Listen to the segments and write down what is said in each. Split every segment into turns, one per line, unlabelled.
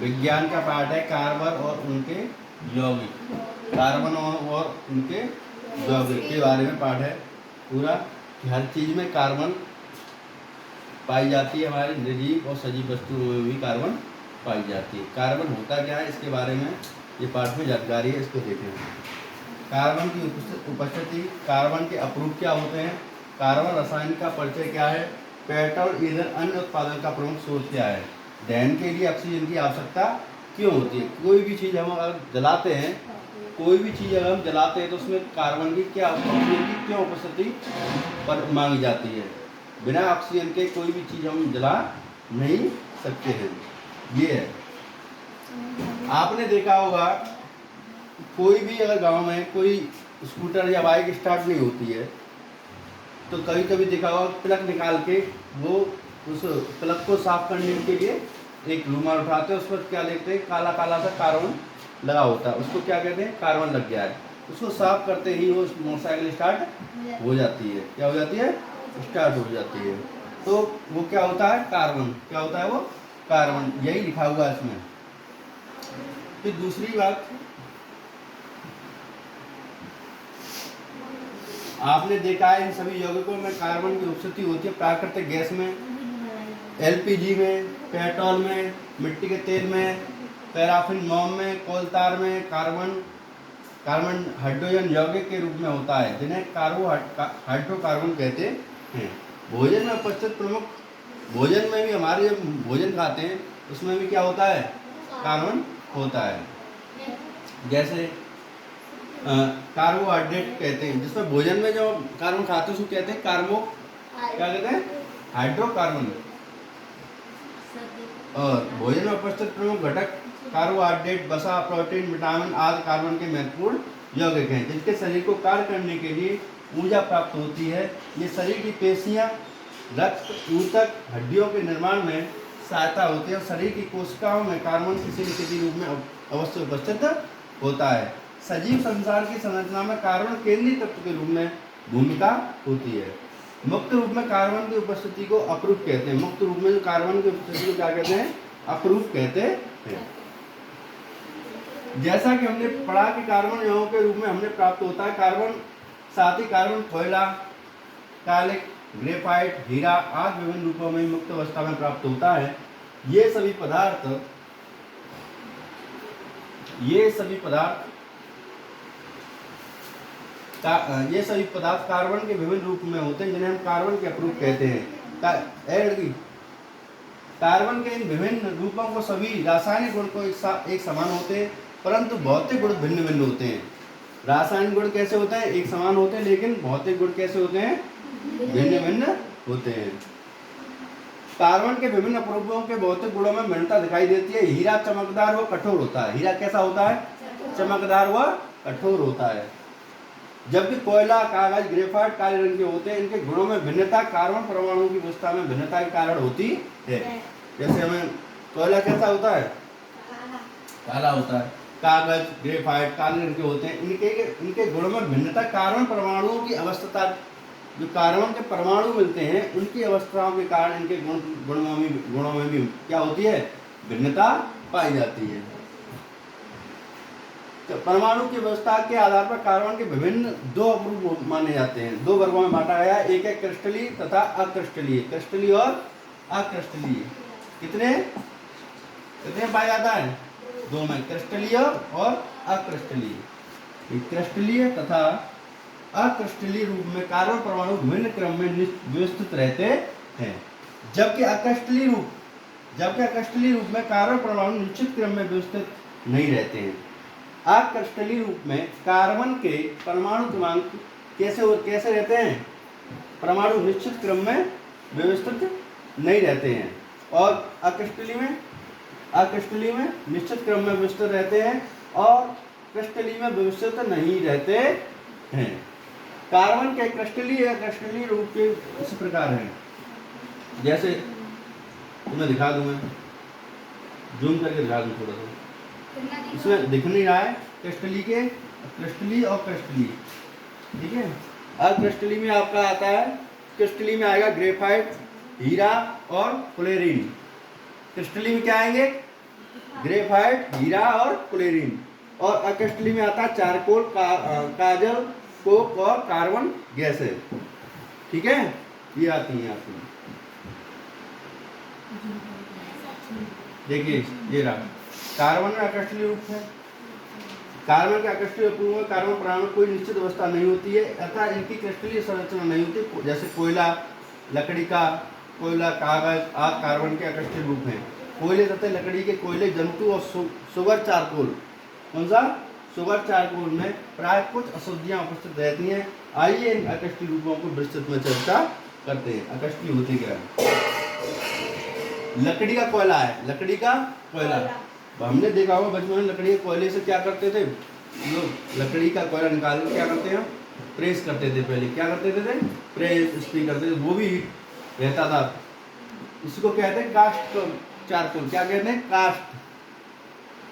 विज्ञान का पाठ है कार्बन और उनके यौगिक। कार्बन और उनके यौगिक के बारे में पाठ है पूरा। हर चीज़ में कार्बन पाई जाती है, हमारे निर्जीव और सजीव वस्तुओं में भी कार्बन पाई जाती है। कार्बन होता क्या है इसके बारे में ये पाठ में जानकारी है, इसको देखें। कार्बन की उपस्थिति, कार्बन के अपरूप क्या होते हैं, कार्बन रसायन का परिचय क्या है, पेट्रोल ईंधन अन्य उत्पादन का प्रमुख स्रोत क्या है, दहन के लिए ऑक्सीजन की आवश्यकता क्यों होती है। कोई भी चीज़ हम अगर जलाते हैं, कोई भी चीज़ अगर हम जलाते हैं तो उसमें कार्बन की क्या, ऑक्सीजन की क्यों उपस्थिति पर मांगी जाती है। बिना ऑक्सीजन के कोई भी चीज़ हम जला नहीं सकते हैं। ये है, आपने देखा होगा कोई भी अगर गांव में कोई स्कूटर या बाइक स्टार्ट नहीं होती है तो कभी कभी देखा होगा प्लग निकाल के वो उस प्लग को साफ करने के लिए एक रूमाल उठाते हैं, उस पर क्या लिखते हैं, काला काला सा कार्बन लगा होता है, उसको क्या कहते हैं, कार्बन लग गया है। उसको साफ करते ही वो मोटरसाइकिल स्टार्ट हो जाती है। क्या हो जाती है, स्टार्ट हो जाती है। तो वो क्या होता है, कार्बन। क्या होता है वो, कार्बन। यही लिखा हुआ है इसमें। फिर दूसरी बात, आपने देखा है इन सभी यौगिकों में कार्बन की उपस्थिति होती है प्राकृतिक गैस में, एलपीजी में, पेट्रोल में, मिट्टी के तेल में, पैराफिन मोम में, कोलतार में। कार्बन हाइड्रोजन यौगिक के रूप में होता है जिन्हें हाइड्रोकार्बन कहते हैं। भोजन में उपस्थित प्रमुख, भोजन में भी हमारे जब भोजन खाते हैं उसमें भी क्या होता है, कार्बन होता है। जैसे कार्बोहाइड्रेट कहते हैं, जिसमें भोजन में जो कार्बन खाते हैं उसको कहते हैं क्या कहते हैं, हाइड्रोकार्बन। और भोजन में उपस्थित प्रमुख घटक कार्बोहाइड्रेट, वसा, प्रोटीन, विटामिन आदि कार्बन के महत्वपूर्ण यौगिक हैं जिनके शरीर को कार्य करने के लिए ऊर्जा प्राप्त होती है। ये शरीर की पेशियां, रक्त, ऊतक, हड्डियों के निर्माण में सहायता होती है और शरीर की कोशिकाओं में कार्बन किसी न किसी रूप में अवश्य उपस्थित होता है। सजीव संसार की संरचना में कार्बन केंद्रीय तत्व के रूप में भूमिका होती है। मुक्त रूप में कार्बन की उपस्थिति को अपरूप कहते हैं। मुक्त रूप में जो कार्बन की उपस्थिति को क्या कहते हैं, अपरूप कहते हैं। जैसा कि हमने पढ़ा कि कार्बन यौगिक के रूप में हमने प्राप्त होता है कार्बन, साथ ही कार्बन कोयला, कालिक, ग्रेफाइट, हीरा आदि विभिन्न रूपों में मुक्त अवस्था में प्राप्त होता है। ये सभी पदार्थ कार्बन के विभिन्न रूप में होते हैं जिन्हें हम कार्बन के अपरूप कहते हैं। कार्बन के इन विभिन्न रूपों को सभी रासायनिक गुण को एक समान होते हैं परंतु भौतिक गुण भिन्न भिन्न होते हैं। रासायनिक गुण कैसे होते हैं, एक समान होते हैं, लेकिन भौतिक गुण कैसे होते हैं, भिन्न भिन्न होते हैं। कार्बन के विभिन्न अपरूपों के भौतिक गुणों में भिन्नता दिखाई देती है। हीरा चमकदार व कठोर होता है। हीरा कैसा होता है, चमकदार व कठोर होता है। जबकि कोयला, कागज, ग्रेफाइट काले रंग के होते हैं। इनके गुणों में भिन्नता कार्बन परमाणु की अवस्था में भिन्नता के कारण होती है। जैसे हमें कोयला कैसा होता है, काला होता है, कागज, ग्रेफाइट काले रंग के होते हैं। इनके गुणों में भिन्नता कार्बन परमाणुओं की अवस्था, जो कार्बन के परमाणु मिलते हैं उनकी अवस्थाओं के कारण इनके गुणों में भी क्या होती है, भिन्नता पाई जाती है। तो परमाणु की व्यवस्था के आधार पर कार्बन के विभिन्न दो अपरूप माने जाते हैं। दो वर्गों में बांटा गया है, एक है क्रिस्टलीय तथा अक्रिस्टलीय। क्रिस्टलीय और अक्रिस्टलीय कितने पाया जाता है, दो में, क्रिस्टलीय और अक्रिस्टलीय। क्रिस्टलीय तथा अक्रिस्टलीय रूप में कार्बन परमाणु विभिन्न क्रम में व्यवस्थित रहते हैं, जबकि अक्रिस्टलीय रूप में कार्बन परमाणु निश्चित क्रम में व्यवस्थित नहीं रहते हैं। अक्रिस्टलीय रूप में कार्बन के परमाणु क्रमांक कैसे रहते हैं, परमाणु निश्चित क्रम में व्यवस्थित नहीं रहते हैं, और अक्रिस्टलीय में निश्चित क्रम में व्यवस्थित रहते हैं और क्रिस्टलीय में व्यवस्थित नहीं रहते हैं। कार्बन के क्रिस्टलीय रूप के इस प्रकार हैं, जैसे तुम्हें दिखा दूं, मैं जूम करके दिखा दूं थोड़ा सा, इसमें दिख नहीं रहा है, क्रिस्टलीय और क्रिस्टलीय, ठीक है। अक्रिस्टलीय में आपका आता है, क्रिस्टलीय में आएगा ग्रेफाइट, हीरा और फ्लोरीन, क्रिस्टली में क्या आएंगे? ग्रेफाइट, हीरा और क्लोरीन। और अक्रिस्टली में आता है चारकोल, काजल, कोक और कार्बन गैसें। ठीक है, ये आती हैं आपकी। देखिए ये रहा, कार्बन में अक्रिस्टलीय रूप है। कार्बन के अक्रिस्टलीय रूप में कार्बन परमाणु में कोई निश्चित अवस्था नहीं होती है, अर्थात इनकी क्रिस्टलीय संरचना नहीं होती। जैसे कोयला, लकड़ी का कोयला, कागज आदि कार्बन के अक्रिस्टलीय रूप हैं। कोयले तथा लकड़ी के कोयले, जंतु और सुगर चारकोल, कौन सा? सुगर चारकोल में प्राय कुछ अशुद्धियां उपस्थित रहती हैं। आइए इन अक्रिस्टलीय रूपों को विस्तृत में चर्चा करते हैं। अक्रिस्टलीय होते क्या है? लकड़ी का कोयला है, लकड़ी का कोयला। हमने देखा होगा बचपन में, लकड़ी के कोयले से क्या करते थे लोग? लकड़ी का कोयला निकाल के क्या करते हैं? प्रेस करते थे। पहले क्या करते थे? प्रेस, स्पिन करते थे, वो भी रहता था। इसको कहते हैं कास्ट चारकोल। क्या कहते हैं?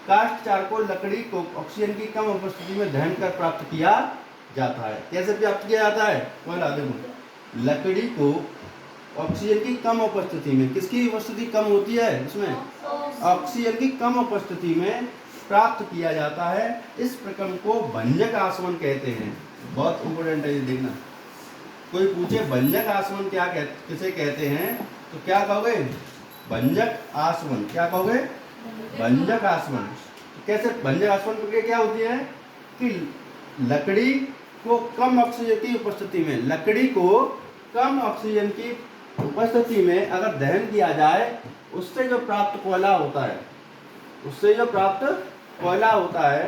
कास्ट चारकोल लकड़ी को ऑक्सीजन की कम उपस्थिति में दहन कर प्राप्त किया जाता है। कैसे प्राप्त किया जाता है? कोयला देखो, लकड़ी को ऑक्सीजन की कम उपस्थिति में, किसकी उपस्थिति कम होती है इसमें? ऑक्सीजन की कम उपस्थिति में प्राप्त किया जाता है। इस प्रक्रम को भंजक आसवन कहते हैं। बहुत इंपोर्टेंट है ये देखना। कोई पूछे भंजक आसवन किसे कहते हैं, तो क्या कहोगे? भंजक आसवन। क्या कहोगे? भंजक आसवन। कैसे भंजक आसवन प्रक्रिया क्या होती है कि लकड़ी को कम ऑक्सीजन की उपस्थिति में, लकड़ी को कम ऑक्सीजन की उपस्थिति में अगर दहन किया जाए, उससे जो प्राप्त कोयला होता है, उससे जो प्राप्त कोयला होता है,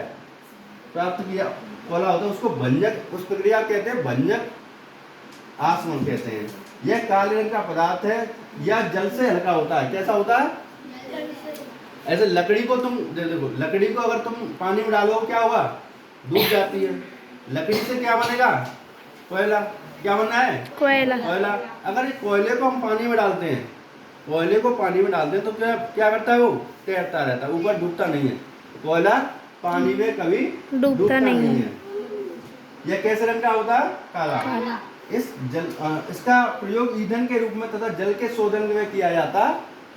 प्राप्त किया कोयला होता है, उसको भंजक, उस प्रक्रिया कहते हैं भंजक आसवन कहते हैं। यह काले रंग का पदार्थ है, यह जल से हल्का होता है। कैसा होता है? ऐसे लकड़ी को तुम देखो, लकड़ी को अगर तुम पानी में डालो क्या होगा? डूब जाती है। लकड़ी से क्या बनेगा? कोयला। क्या बनना है? कोयला। कोयला। अगर इस कोयले को हम पानी में डालते हैं, कोयले को पानी में डालते हैं तो क्या क्या करता है? वो तैरता रहता है, ऊपर डूबता नहीं है। कोयला पानी में कभी डूबता नहीं है। यह कैसे रंग का होता है? काला। इसका प्रयोग ईंधन के रूप में तथा जल के शोधन में किया जाता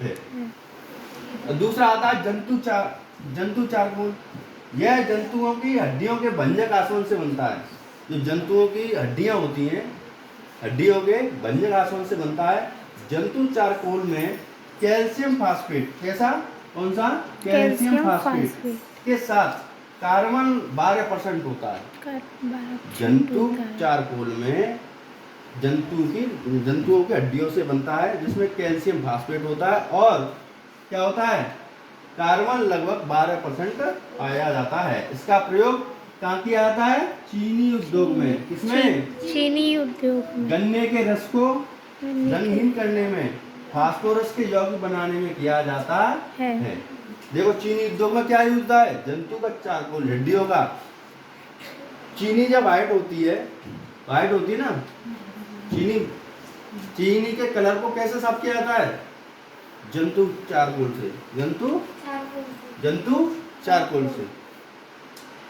है। दूसरा आता है जंतु चारकोल। यह जंतुओं की हड्डियों के भंजक आसवन से बनता है। जो जंतुओं की हड्डियां होती हैं, हड्डियों के भंजक आसवन से बनता है। जंतु चारकोल में कैल्शियम फास्फेट, कैसा? कौन सा? कैल्शियम फास्फेट के साथ कार्बन 12% होता है। जंतु चारकोल में जंतुओं की हड्डियों से बनता है, जिसमें कैल्शियम फास्फेट होता है और क्या होता है? कार्बन लगभग 12% पाया जाता है। इसका प्रयोग कहाँ किया जाता है? चीनी उद्योग में। किसमें? चीनी उद्योग में। गन्ने के रस को रंगहीन करने में, फास्फोरस के यौगिक बनाने में किया जाता है। देखो चीनी उद्योग में क्या यूज होता है? जंतु का चारकोल, हड्डियों का। चीनी जब व्हाइट होती है ना, चीनी के कलर को कैसे साफ किया जाता है? जंतु चारकोल से। जंतु चारकोल से।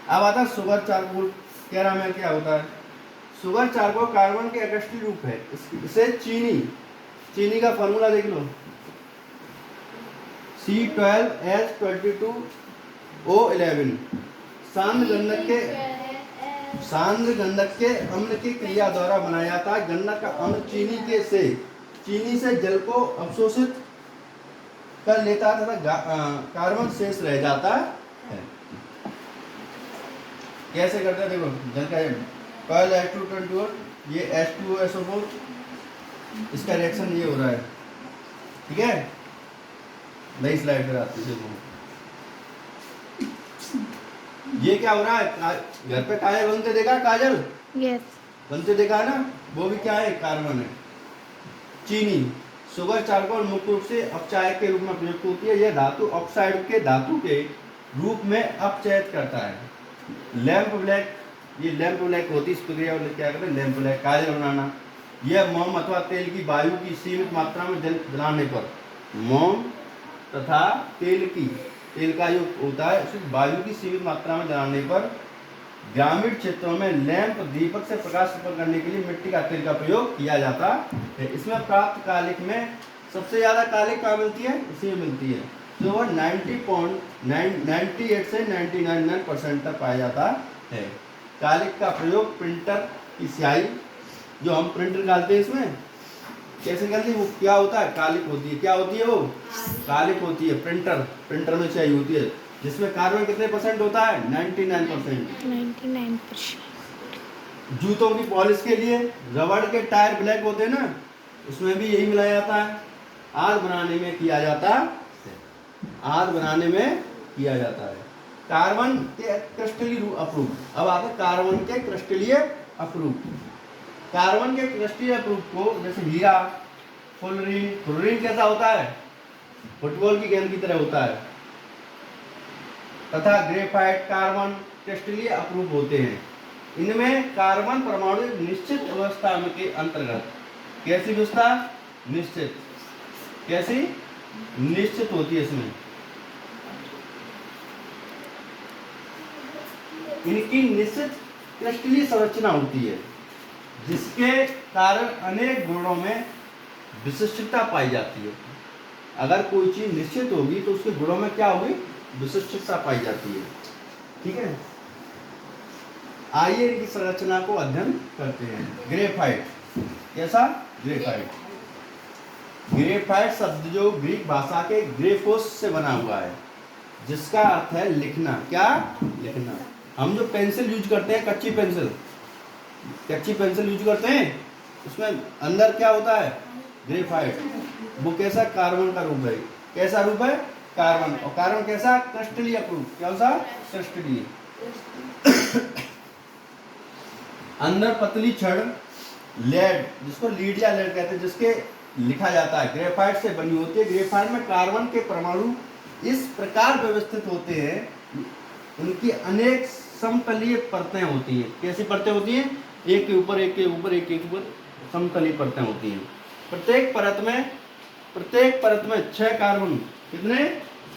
अब आता है सुगर चारकोल। कह रहा मैं क्या होता है? सुगर चारकोल कार्बन के अक्रिस्टलीय रूप है। इसे चीनी का फॉर्मूला देख लो, C12H22O11। सांद्र गंधक के अम्ल की क्रिया द्वारा बनाया जाता है। गन्नक का अम्ल चीनी से जल को अवशोषित कर लेता है तथा कार्बन शेष रह जाता है। कैसे करते हैं? देखो जल का पहले H221, ये H2SO4, इसका रिएक्शन ये हो रहा है। ठीक है, नई स्लाइड पर आती है। ये क्या हो रहा है? घर पे काजल बनते देखा? काजल बनते देखा है ना? वो भी क्या है? कार्बन है। चीनी, सुगर चारकोल मुख्य रूप से अपचायक के रूप में प्रयुक्त होती है। यह धातु ऑक्साइड के धातु के रूप में अपचयित करता है। लैंप ब्लैक, ये लैंप ब्लैक होती है। इस प्रक्रिया को क्या करते हैं? लैंप ब्लैक, काजल बनाना। यह मोम अथवा तेल की वायु की सीमित मात्रा में जलाने पर, मोम तथा तेल का जो होता है उसे वायु की सीमित मात्रा में जलाने पर ग्रामीण क्षेत्रों में लैंप दीपक से प्रकाश उत्पन्न करने के लिए मिट्टी का तेल का प्रयोग किया जाता है। इसमें प्राप्त कालिक में सबसे ज्यादा कालिक कहाँ मिलती है? इसी में मिलती है। तो वो 98 से 99% तक पाया जाता है। कालिक का प्रयोग प्रिंटर की स्याही, जो हम प्रिंटर निकालते हैं इसमें कैसे निकलती है, वो क्या होता है? कालिक होती है। क्या होती है वो? कालिक होती है। प्रिंटर में स्याही होती है जिसमें कार्बन कितने % होता है? 99%।
99%।
जूतों की पॉलिश के लिए रबड़ के टायर ब्लैक होते हैं ना, उसमें भी यही मिलाया जाता है। आग बनाने में किया जाता है। आग बनाने में किया जाता है। कार्बन के क्रिस्टलीय अपरूप। अब आते हैं कार्बन के क्रिस्टलीय अपरूप। कार्बन के क्रिस्टलीय अपरूप को जैसे हीरा, फ्लोरीन कैसा होता है? फुटबॉल की गेंद की तरह होता है। तथा ग्रेफाइट कार्बन क्रिस्टलीय अपरूप होते हैं। इनमें कार्बन परमाणु एक निश्चित अवस्था के अंतर्गत, कैसी अवस्था? निश्चित। कैसी? निश्चित होती है। इसमें इनकी निश्चित क्रिस्टलीय संरचना होती है जिसके कारण अनेक गुणों में विशिष्टता पाई जाती है। अगर कोई चीज निश्चित होगी तो उसके गुणों में क्या होगी? विशिष्टता पाई जाती है। ठीक है, आइए इनकी संरचना को अध्ययन करते हैं। ग्रेफाइट कैसा? ग्रेफाइट शब्द जो ग्रीक भाषा के ग्रेफोस से बना हुआ है, जिसका अर्थ है लिखना। क्या? लिखना। हम जो पेंसिल यूज करते हैं, कच्ची पेंसिल यूज करते हैं, उसमें अंदर क्या होता है? ग्रेफाइट। वो कैसा? कार्बन का रूप है। कैसा रूप है? कार्बन। और कार्बन कैसा? क्रिस्टलीय रूप। कैसा? क्रिस्टलीय। अंदर पतली छड़ लेड, जिसको लीड या लेड कहते हैं, जिसके लिखा जाता है, ग्रेफाइट से बनी होती है। ग्रेफाइट में कार्बन के परमाणु इस प्रकार व्यवस्थित होते हैं, उनकी अनेक समतलीय परतें होती हैं। कैसी परतें होती हैं? एक के ऊपर एक के ऊपर एक के ऊपर समतलीय परतें होती हैं। प्रत्येक परत में 6 कार्बन, कितने?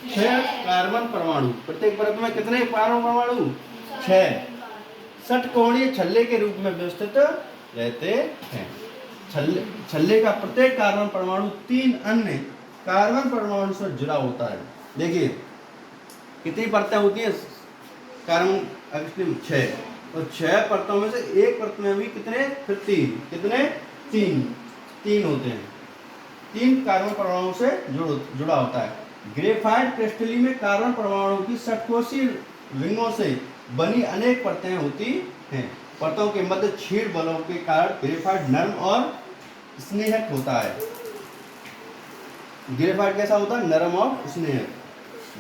6 कार्बन परमाणु। प्रत्येक परत में कितने कार्बन परमाणु? 6 षटकोणीय छल्ले के रूप में व्यवस्थित रहते हैं। छल्ले का प्रत्येक कार्बन परमाणु 3 अन्य कार्बन परमाणु से जुड़ा होता है। देखिए कितनी परतें होती हैं कार्बन? 6। तो 6 परतों में से एक परत में भी कितने? फिर 3। कितने? 3 होते हैं। 3 कार्बन परमाणु से जुड़ा होता है। ग्रेफाइट क्रिस्टली में कार्बन परमाणु की षटकोशीय रिंगों से बनी अनेक परतें होती हैं। परतों के मध्य क्षीण बलों के कारण ग्रेफाइट नरम और स्नेहक होता है। ग्रेफाइट कैसा होता है? नरम और स्नेहक।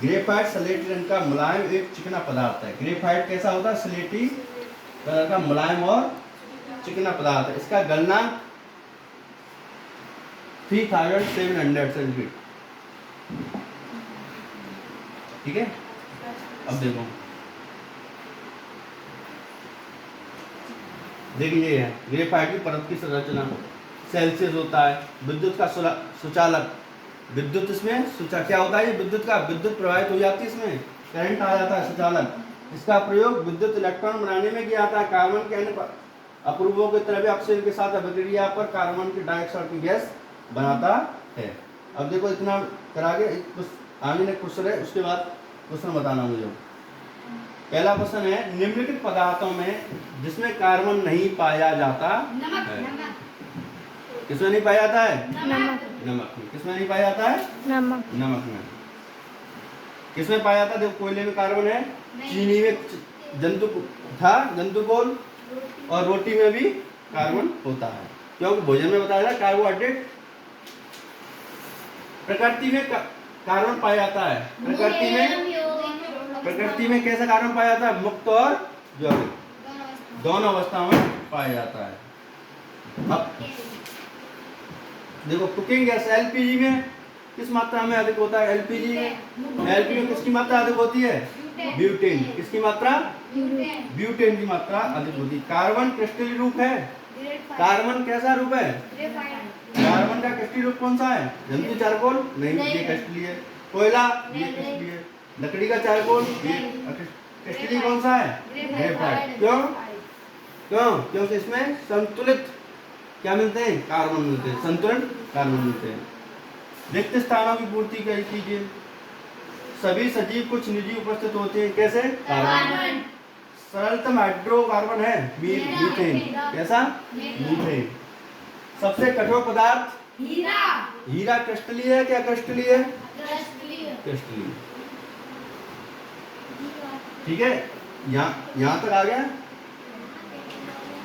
ग्रेफाइट स्लेटी रंग का मुलायम एक चिकना पदार्थ है। ग्रेफाइट कैसा होता है? स्लेटी कलर का मुलायम और चिकना पदार्थ है। इसका गलनांक 3700 सेंटीग्रेड। ठीक है, अब देखो, देखिए ये है ग्रेफाइट की परत की संरचना। सेल्सियस होता है। विद्युत का सुचालक। विद्युत इसमें क्या होता है? ये विद्युत प्रवाहित हो जाती है, इसमें करंट आ जाता है। सुचालक। इसका प्रयोग विद्युत इलेक्ट्रॉन बनाने में किया जाता है। कार्बन के अन्य अपरूपों की तरह भी ऑक्सीजन के साथ अभिक्रिया पर कार्बन की डाइऑक्साइड की गैस बनाता है। अब देखो इतना करागे, आगे ने क्वेश्चन है, उसके बाद क्वेश्चन बताना मुझे। पहला क्वेश्चन है, निम्नलिखित पदार्थों में जिसमें कार्बन नहीं पाया जाता है, किसमें नहीं पाया जाता है? नमक में। किसमें नहीं पाया जाता है? नमक में। किसमें पाया जाता है? देखो कोयले में कार्बन है, चीनी में जंतुकोल, और रोटी में भी कार्बन होता है, क्योंकि भोजन में बताया जाता है कार्बोहाइड्रेट। प्रकृति में कार्बन पाया जाता है। प्रकृति में कैसा कार्बन पाया जाता है? मुक्त और यौगिक, दोनों अवस्थाओं में पाया जाता है। अब देखो कुकिंग गैस एलपीजी में किस मात्रा में अधिक होता है? एलपीजी में किसकी मात्रा अधिक होती है? ब्यूटेन। किसकी मात्रा? ब्यूटेन की मात्रा अधिक होती है। कार्बन क्रिस्टलीय रूप है। कार्बन कैसा रूप है? कार्बन का क्रिस्टलीय रूप कौन सा है? जंतु चारकोल? नहीं, ये क्रिस्टलीय है। कोयला? ये क्रिस्टलीय है। लकड़ी का चारकोल? ये क्रिस्टलीय कौन सा है? ग्रेफाइट। क्योंकि इसमें संतुलित क्या मिलते हैं? कार्बन मिलते हैं। संतुलन कार्बन मिलते हैं। रिक्त स्थानों की पूर्ति कीजिए। सभी सजीव कुछ निजी उपस्थित होते हैं। कैसे? कार्बन। सरलतम हाइड्रोकार्बन है मीथेन। कैसा? मीथेन। सबसे कठोर पदार्थ? हीरा। हीरा क्रिस्टलीय है क्या क्रिस्टलीय है? क्रिस्टलीय। ठीक है, यहाँ तक आ गया।